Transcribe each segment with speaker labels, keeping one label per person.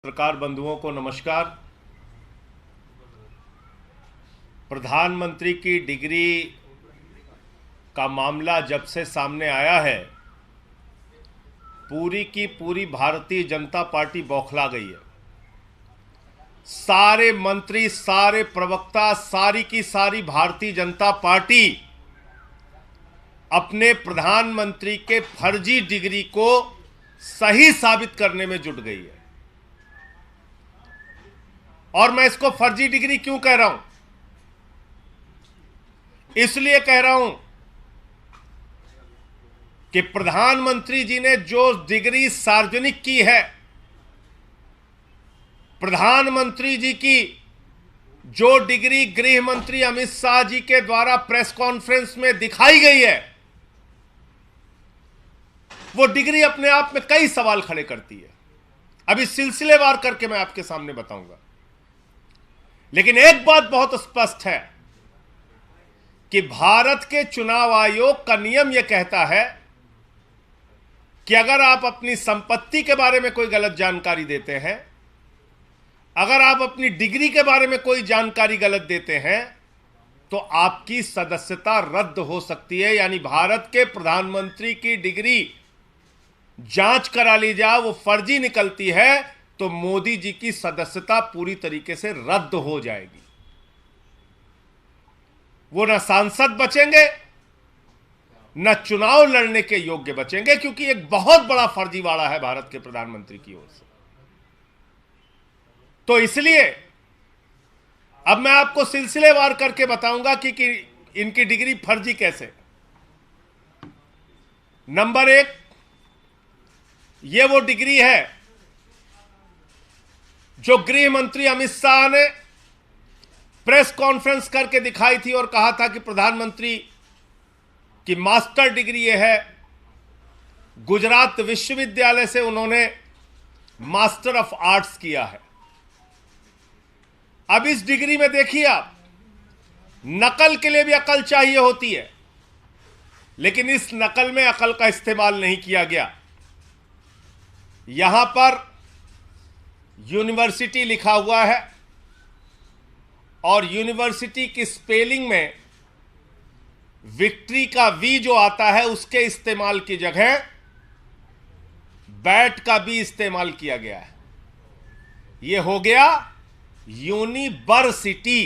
Speaker 1: पत्रकार बंधुओं को नमस्कार। प्रधानमंत्री की डिग्री का मामला जब से सामने आया है, पूरी की पूरी भारतीय जनता पार्टी बौखला गई है। सारे मंत्री, सारे प्रवक्ता, सारी की सारी भारतीय जनता पार्टी अपने प्रधानमंत्री के फर्जी डिग्री को सही साबित करने में जुट गई है। और मैं इसको फर्जी डिग्री क्यों कह रहा हूं? इसलिए कह रहा हूं कि प्रधानमंत्री जी ने जो डिग्री सार्वजनिक की है, प्रधानमंत्री जी की जो डिग्री गृह मंत्री अमित शाह जी के द्वारा प्रेस कॉन्फ्रेंस में दिखाई गई है, वो डिग्री अपने आप में कई सवाल खड़े करती है। अभी सिलसिलेवार करके मैं आपके सामने बताऊंगा। लेकिन एक बात बहुत स्पष्ट है कि भारत के चुनाव आयोग का नियम यह कहता है कि अगर आप अपनी संपत्ति के बारे में कोई गलत जानकारी देते हैं, अगर आप अपनी डिग्री के बारे में कोई जानकारी गलत देते हैं, तो आपकी सदस्यता रद्द हो सकती है। यानी भारत के प्रधानमंत्री की डिग्री जांच करा ली जाए, वो फर्जी निकलती है, तो मोदी जी की सदस्यता पूरी तरीके से रद्द हो जाएगी। वो न सांसद बचेंगे, न चुनाव लड़ने के योग्य बचेंगे, क्योंकि एक बहुत बड़ा फर्जीवाड़ा है भारत के प्रधानमंत्री की ओर से। तो इसलिए अब मैं आपको सिलसिलेवार करके बताऊंगा कि इनकी डिग्री फर्जी कैसे। नंबर एक, ये वो डिग्री है जो गृह मंत्री अमित शाह ने प्रेस कॉन्फ्रेंस करके दिखाई थी और कहा था कि प्रधानमंत्री की मास्टर डिग्री ये है। गुजरात विश्वविद्यालय से उन्होंने मास्टर ऑफ आर्ट्स किया है। अब इस डिग्री में देखिए आप, नकल के लिए भी अकल चाहिए होती है, लेकिन इस नकल में अकल का इस्तेमाल नहीं किया गया। यहां पर यूनिवर्सिटी लिखा हुआ है और यूनिवर्सिटी की स्पेलिंग में विक्ट्री का वी जो आता है, उसके इस्तेमाल की जगह बैट का भी इस्तेमाल किया गया है। यह हो गया यूनिवर्सिटी।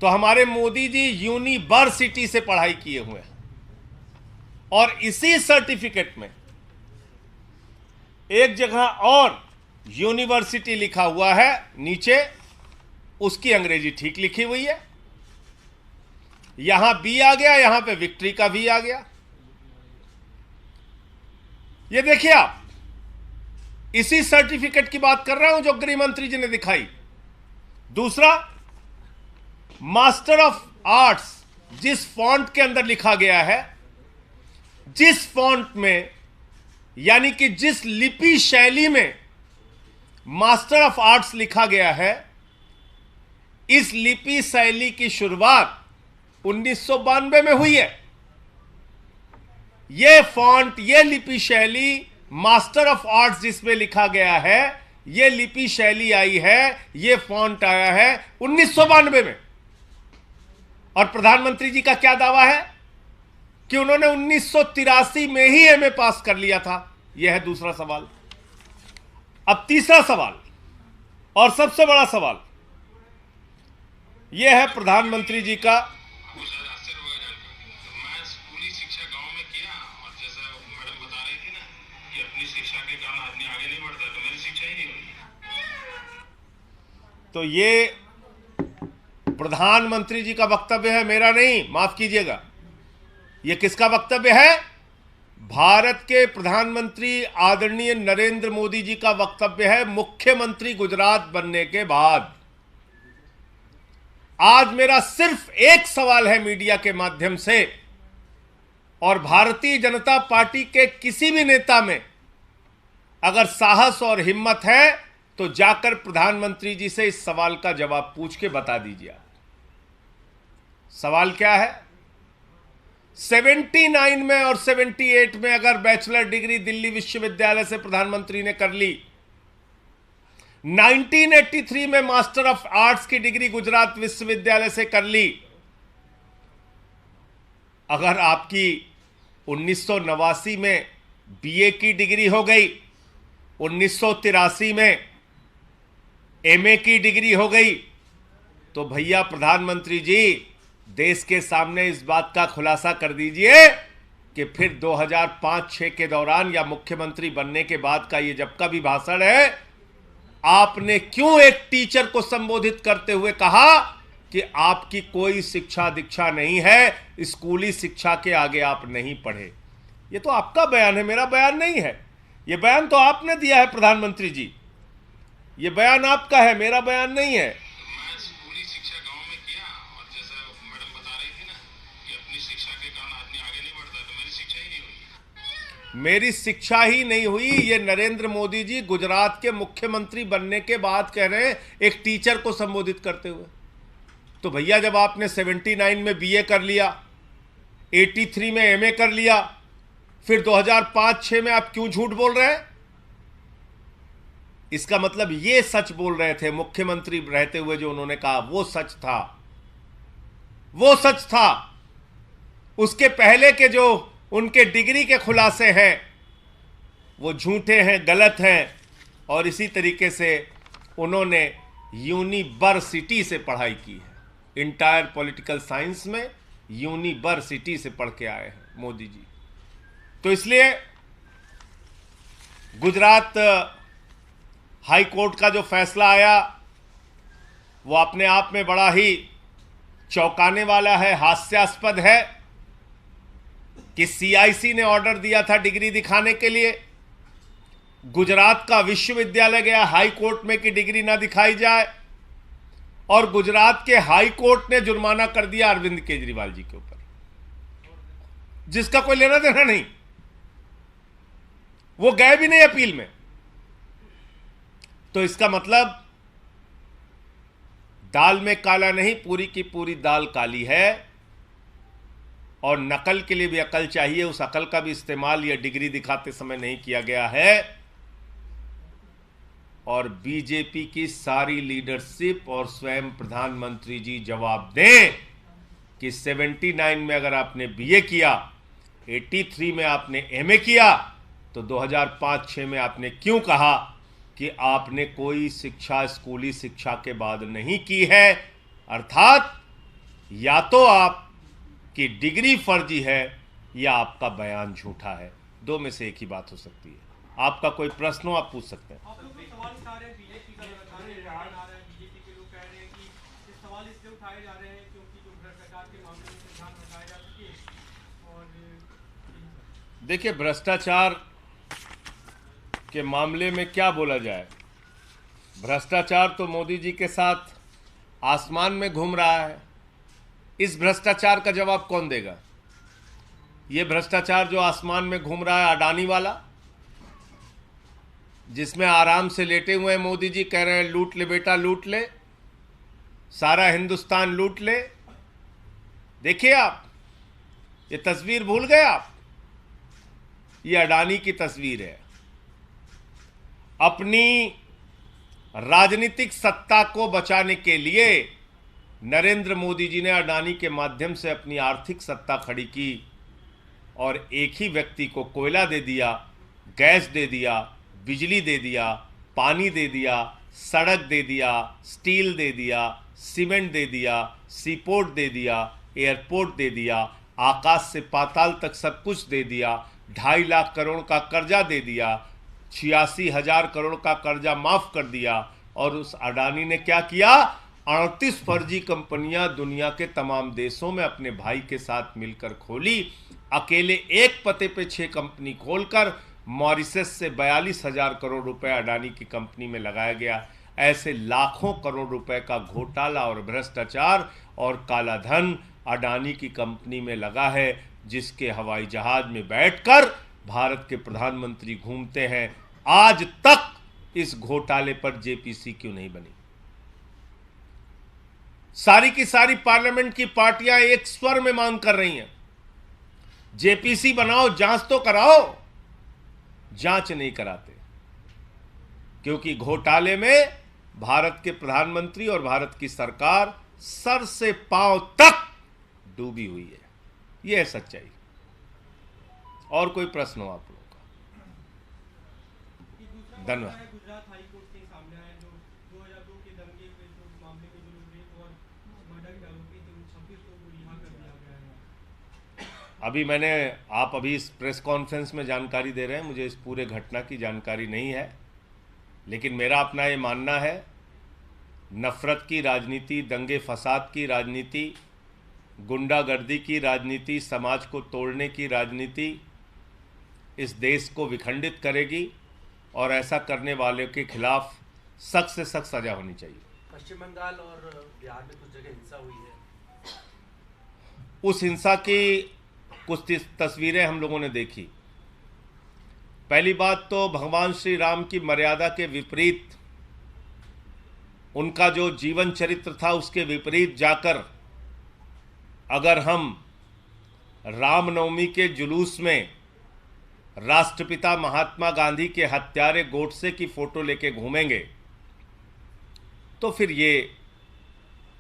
Speaker 1: तो हमारे मोदी जी यूनिवर्सिटी से पढ़ाई किए हुए हैं और इसी सर्टिफिकेट में एक जगह और यूनिवर्सिटी लिखा हुआ है, नीचे उसकी अंग्रेजी ठीक लिखी हुई है। यहां बी आ गया, यहां पे विक्ट्री का वी आ गया। ये देखिए आप, इसी सर्टिफिकेट की बात कर रहा हूं जो गृह मंत्री जी ने दिखाई। दूसरा, मास्टर ऑफ आर्ट्स जिस फॉन्ट के अंदर लिखा गया है, जिस फॉन्ट में, यानी कि जिस लिपि शैली में मास्टर ऑफ आर्ट्स लिखा गया है, इस लिपि शैली की शुरुआत 1992 में हुई है। यह फॉन्ट, यह लिपि शैली, मास्टर ऑफ आर्ट्स जिसमें लिखा गया है, यह लिपि शैली आई है, यह फॉन्ट आया है 1992 में। और प्रधानमंत्री जी का क्या दावा है कि उन्होंने 1983 में ही एमए पास कर लिया था। यह है दूसरा सवाल। अब तीसरा सवाल और सबसे बड़ा सवाल यह है प्रधानमंत्री जी का। तो ये प्रधानमंत्री जी का वक्तव्य है, मेरा नहीं, माफ कीजिएगा। यह किसका वक्तव्य है? भारत के प्रधानमंत्री आदरणीय नरेंद्र मोदी जी का वक्तव्य है, मुख्यमंत्री गुजरात बनने के बाद। आज मेरा सिर्फ एक सवाल है मीडिया के माध्यम से, और भारतीय जनता पार्टी के किसी भी नेता में अगर साहस और हिम्मत है तो जाकर प्रधानमंत्री जी से इस सवाल का जवाब पूछ के बता दीजिए। सवाल क्या है? 79 में और 78 में अगर बैचलर डिग्री दिल्ली विश्वविद्यालय से प्रधानमंत्री ने कर ली, 1983 में मास्टर ऑफ आर्ट्स की डिग्री गुजरात विश्वविद्यालय से कर ली। अगर आपकी 1989 में बीए की डिग्री हो गई, 1983 में एमए की डिग्री हो गई, तो भैया प्रधानमंत्री जी देश के सामने इस बात का खुलासा कर दीजिए कि फिर 2005-06 के दौरान या मुख्यमंत्री बनने के बाद का ये जब का भी भाषण है, आपने क्यों एक टीचर को संबोधित करते हुए कहा कि आपकी कोई शिक्षा दीक्षा नहीं है, स्कूली शिक्षा के आगे आप नहीं पढ़े। ये तो आपका बयान है, मेरा बयान नहीं है। ये बयान तो आपने दिया है प्रधानमंत्री जी, ये बयान आपका है, मेरा बयान नहीं है।
Speaker 2: मैं स्कूली शिक्षा गांव में किया, और जैसा मैडम बता रही थी ना कि अपनी शिक्षा के कारण आदमी आगे नहीं बढ़ता, तो मेरी शिक्षा ही नहीं हुई।
Speaker 1: मेरी शिक्षा ही नहीं हुई, ये नरेंद्र मोदी जी गुजरात के मुख्यमंत्री बनने के बाद कह रहे हैं एक टीचर को संबोधित करते हुए। तो भैया जब आपने 79 में बीए कर लिया, 83 में एमए कर लिया, फिर 2005-06 में आप क्यों झूठ बोल रहे हैं? इसका मतलब ये सच बोल रहे थे मुख्यमंत्री रहते हुए, जो उन्होंने कहा वो सच था, वो सच था। उसके पहले के जो उनके डिग्री के खुलासे हैं वो झूठे हैं, गलत हैं। और इसी तरीके से उन्होंने यूनिवर्सिटी से पढ़ाई की है, इंटायर पॉलिटिकल साइंस में यूनिवर्सिटी से पढ़ के आए हैं मोदी जी। तो इसलिए गुजरात हाई कोर्ट का जो फैसला आया वो अपने आप में बड़ा ही चौंकाने वाला है, हास्यास्पद है कि सीआईसी ने ऑर्डर दिया था डिग्री दिखाने के लिए, गुजरात का विश्वविद्यालय गया हाई कोर्ट में कि डिग्री ना दिखाई जाए, और गुजरात के हाई कोर्ट ने जुर्माना कर दिया अरविंद केजरीवाल जी के ऊपर, जिसका कोई लेना देना नहीं। वो गए भी नहीं अपील में। तो इसका मतलब दाल में काला नहीं, पूरी की पूरी दाल काली है। और नकल के लिए भी अकल चाहिए, उस अकल का भी इस्तेमाल यह डिग्री दिखाते समय नहीं किया गया है। और बीजेपी की सारी लीडरशिप और स्वयं प्रधानमंत्री जी जवाब दें कि 79 में अगर आपने बीए किया, 83 में आपने एमए किया, तो 2005-06 में आपने क्यों कहा कि आपने कोई शिक्षा स्कूली शिक्षा के बाद नहीं की है? अर्थात या तो आपकी डिग्री फर्जी है या आपका बयान झूठा है। दो में से एक ही बात हो सकती है। आपका कोई प्रश्न हो आप पूछ सकते हैं।
Speaker 3: आप लोग तो सवाल उठा रहे हैं बीजेपी का, बीजेपी के लोग कह रहे हैं कि ये सवाल इसलिए उठाए जा रहे हैं क्योंकि जो भ्रष्टाचार के मामले में ध्यान रखाया जा सके। और
Speaker 1: देखिए, भ्रष्टाचार के मामले में क्या बोला जाए? भ्रष्टाचार तो मोदी जी के साथ आसमान में घूम रहा है। इस भ्रष्टाचार का जवाब कौन देगा? ये भ्रष्टाचार जो आसमान में घूम रहा है अडानी वाला, जिसमें आराम से लेटे हुए हैं मोदी जी, कह रहे हैं लूट ले बेटा लूट ले, सारा हिंदुस्तान लूट ले। देखिए आप, ये तस्वीर भूल गए आप? ये अडानी की तस्वीर है। अपनी राजनीतिक सत्ता को बचाने के लिए नरेंद्र मोदी जी ने अडानी के माध्यम से अपनी आर्थिक सत्ता खड़ी की और एक ही व्यक्ति को कोयला दे दिया, गैस दे दिया, बिजली दे दिया, पानी दे दिया, सड़क दे दिया, स्टील दे दिया, सीमेंट दे दिया, सीपोर्ट दे दिया, एयरपोर्ट दे दिया, आकाश से पाताल तक सब कुछ दे दिया, 2.5 लाख करोड़ का कर्जा दे दिया, 86,000 करोड़ का कर्जा माफ कर दिया। और उस अडानी ने क्या किया? 38 फर्जी कंपनियां दुनिया के तमाम देशों में अपने भाई के साथ मिलकर खोली। अकेले एक पते पे 6 कंपनी खोलकर मॉरिशस से 42,000 करोड़ रुपए अडानी की कंपनी में लगाया गया। ऐसे लाखों करोड़ रुपए का घोटाला और भ्रष्टाचार और काला धन अडानी की कंपनी में लगा है, जिसके हवाई जहाज में बैठकर भारत के प्रधानमंत्री घूमते हैं। आज तक इस घोटाले पर जेपीसी क्यों नहीं बनी? सारी की सारी पार्लियामेंट की पार्टियां एक स्वर में मांग कर रही हैं, जेपीसी बनाओ, जांच तो कराओ। जांच नहीं कराते। क्योंकि घोटाले में भारत के प्रधानमंत्री और भारत की सरकार सर से पांव तक डूबी हुई है। यह है सच्चाई। और कोई प्रश्न हो आप लोगों का? धन्यवाद।
Speaker 3: गुजरात हाई कोर्ट के सामने आया जो 2002 के दंगे के जो मामले में जो रेप और मर्डर के आरोपी थे उन 26 लोगों को रिहा कर दिया गया है।
Speaker 1: आप अभी इस प्रेस कॉन्फ्रेंस में जानकारी दे रहे हैं, मुझे इस पूरे घटना की जानकारी नहीं है, लेकिन मेरा अपना ये मानना है, नफरत की राजनीति, दंगे फसाद की राजनीति, गुंडागर्दी की राजनीति, समाज को तोड़ने की राजनीति इस देश को विखंडित करेगी और ऐसा करने वाले के खिलाफ सख्त से सख्त सजा होनी चाहिए।
Speaker 4: पश्चिम बंगाल और बिहार में कुछ जगह हिंसा हुई है।
Speaker 1: उस हिंसा की कुछ तस्वीरें हम लोगों ने देखी। पहली बात तो भगवान श्री राम की मर्यादा के विपरीत, उनका जो जीवन चरित्र था उसके विपरीत जाकर अगर हम रामनवमी के जुलूस में राष्ट्रपिता महात्मा गांधी के हत्यारे गोडसे की फोटो लेके घूमेंगे तो फिर ये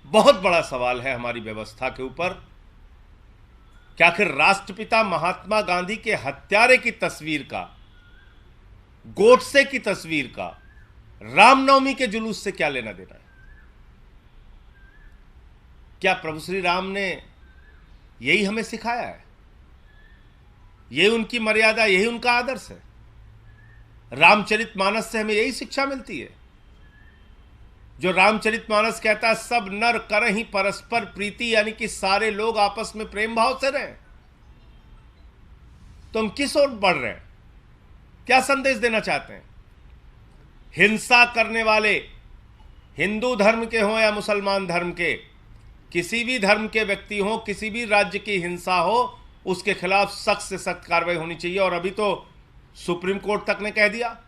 Speaker 1: बहुत बड़ा सवाल है हमारी व्यवस्था के ऊपर कि आखिर राष्ट्रपिता महात्मा गांधी के हत्यारे की तस्वीर का, गोडसे की तस्वीर का रामनवमी के जुलूस से क्या लेना देना है? क्या प्रभु श्री राम ने यही हमें सिखाया है? यही उनकी मर्यादा, यही उनका आदर्श है? रामचरितमानस से हमें यही शिक्षा मिलती है जो रामचरितमानस कहता है सब नर करहि परस्पर प्रीति, यानी कि सारे लोग आपस में प्रेम भाव से रहें। तो हम किस ओर बढ़ रहे हैं? क्या संदेश देना चाहते हैं? हिंसा करने वाले हिंदू धर्म के हों या मुसलमान धर्म के, किसी भी धर्म के व्यक्ति हों, किसी भी राज्य की हिंसा हो, उसके खिलाफ सख्त से सख्त कार्रवाई होनी चाहिए। और अभी तो सुप्रीम कोर्ट तक ने कह दिया,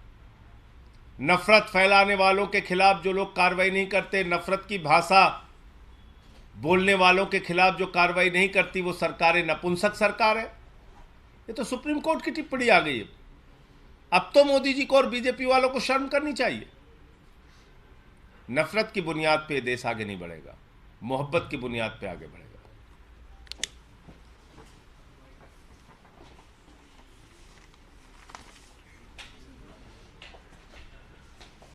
Speaker 1: नफरत फैलाने वालों के खिलाफ जो लोग कार्रवाई नहीं करते, नफरत की भाषा बोलने वालों के खिलाफ जो कार्रवाई नहीं करती, वो सरकारें नपुंसक सरकार है। ये तो सुप्रीम कोर्ट की टिप्पणी आ गई है। अब तो मोदी जी को और बीजेपी वालों को शर्म करनी चाहिए। नफरत की बुनियाद पे देश आगे नहीं बढ़ेगा, मोहब्बत की बुनियाद पे आगे बढ़ेगा।